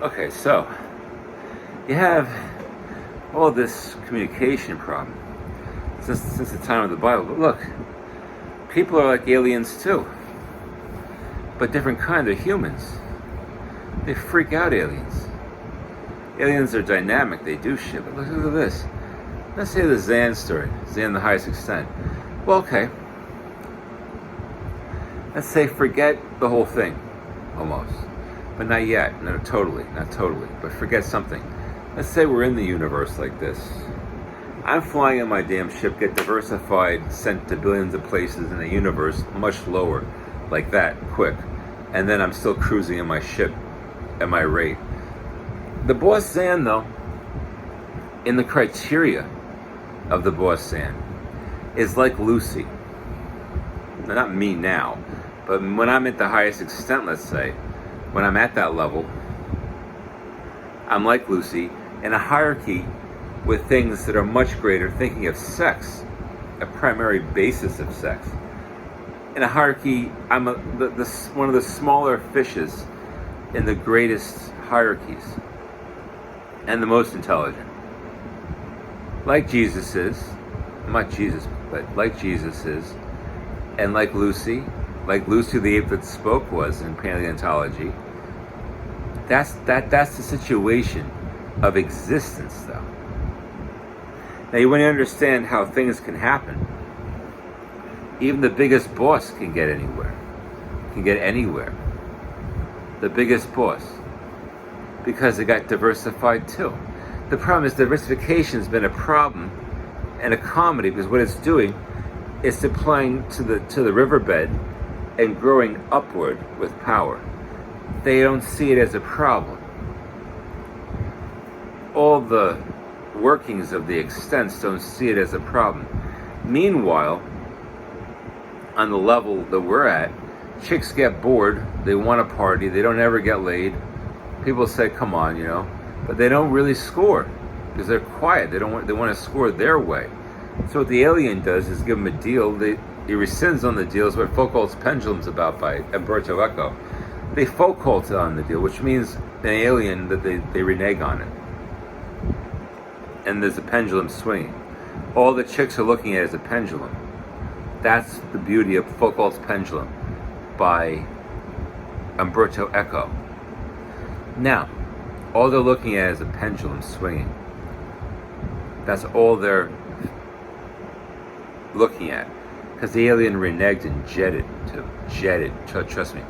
Okay, so you have all this communication problem since the time of the Bible. But look, people are like aliens too, but different kind of humans. They freak out, aliens. Aliens are dynamic, they do shit. But look at this. Let's say the Zan story, Zan the highest extent. Well, okay. Let's say forget the whole thing, almost. But not yet, not totally, but forget something. Let's say we're in the universe like this. I'm flying in my damn ship, get diversified, sent to billions of places in the universe, much lower, like that, quick. And then I'm still cruising in my ship at my rate. The boss Zan, though, in the criteria of the boss Zan, is like Lucy. Not me now, but when I'm at the highest extent, let's say, when I'm at that level, I'm like Lucy in a hierarchy with things that are much greater, thinking of sex, a primary basis of sex. In a hierarchy, I'm one of the smaller fishes in the greatest hierarchies, and the most intelligent. Like Jesus is, not Jesus, but like Jesus is, and like Lucy the ape that spoke was in paleontology. That's the situation of existence, though. Now, when you understand how things can happen, even the biggest boss can get anywhere. The biggest boss, because it got diversified too. The problem is diversification has been a problem and a comedy, because what it's doing is applying to the riverbed and growing upward with power. They don't see it as a problem. All the workings of the extents don't see it as a problem. Meanwhile, on the level that we're at, chicks get bored, they want to party, they don't ever get laid. People say, come on, but they don't really score because they're quiet. They want to score their way. So what the alien does is give them a deal. He rescinds on the deal. Is what Foucault's Pendulum's about by Umberto Eco. They Foucault on the deal, which means an alien that they renege on it. And there's a pendulum swinging. All the chicks are looking at is a pendulum. That's the beauty of Foucault's Pendulum by Umberto Eco. Now, all they're looking at is a pendulum swinging. That's all they're looking at. Because the alien reneged and jetted. Trust me.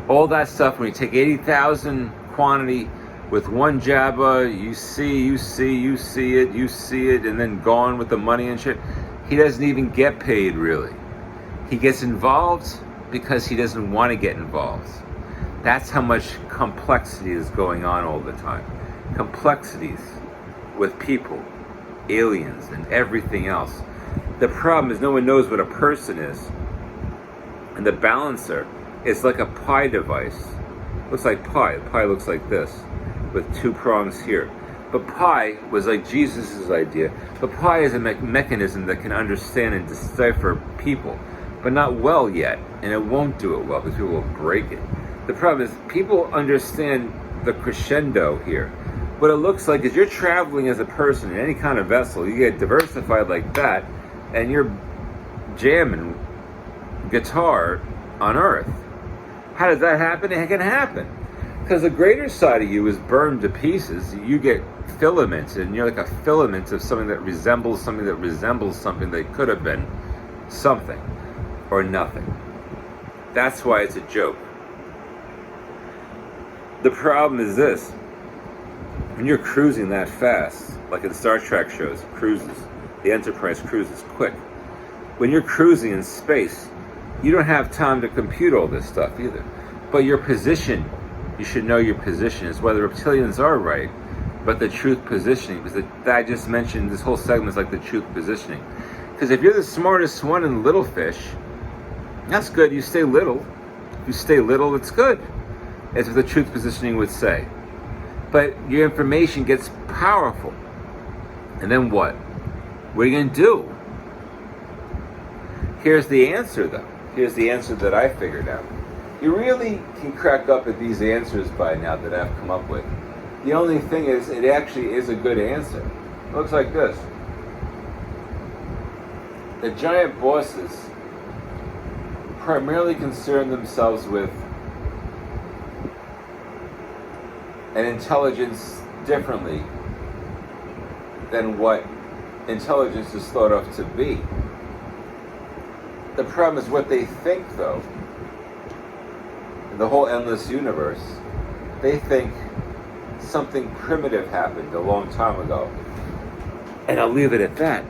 All that stuff, when you take 80,000 quantity with one Jabba, you see it, and then gone with the money and shit. He doesn't even get paid, really. He gets involved because he doesn't want to get involved. That's how much complexity is going on all the time. Complexities with people, aliens, and everything else. The problem is no one knows what a person is. And the balancer is like a pi device. Looks like pi. Pi looks like this, with two prongs here. But pi was like Jesus' idea. But pi is a mechanism that can understand and decipher people, but not well yet. And it won't do it well because people will break it. The problem is people understand the crescendo here. What it looks like is you're traveling as a person in any kind of vessel. You get diversified like that, and you're jamming guitar on Earth. How does that happen? It can happen because the greater side of you is burned to pieces. You get filaments, and you're like a filament of something that resembles something that could have been something or nothing. That's why it's a joke. The problem is this: when you're cruising that fast, like in Star Trek shows, cruises, the Enterprise cruises quick. When you're cruising in space, you don't have time to compute all this stuff either. But your position, you should know your position, is whether reptilians are right, but the truth positioning, because I just mentioned this whole segment is like the truth positioning. Because if you're the smartest one in little fish, that's good, you stay little. If you stay little, it's good, as the truth positioning would say. But your information gets powerful. And then what? What are you going to do? Here's the answer, though. Here's the answer that I figured out. You really can crack up at these answers by now that I've come up with. The only thing is, it actually is a good answer. It looks like this. The giant bosses primarily concern themselves with an intelligence differently than what intelligence is thought of to be. The problem is what they think, though. In the whole endless universe, they think something primitive happened a long time ago. And I'll leave it at that.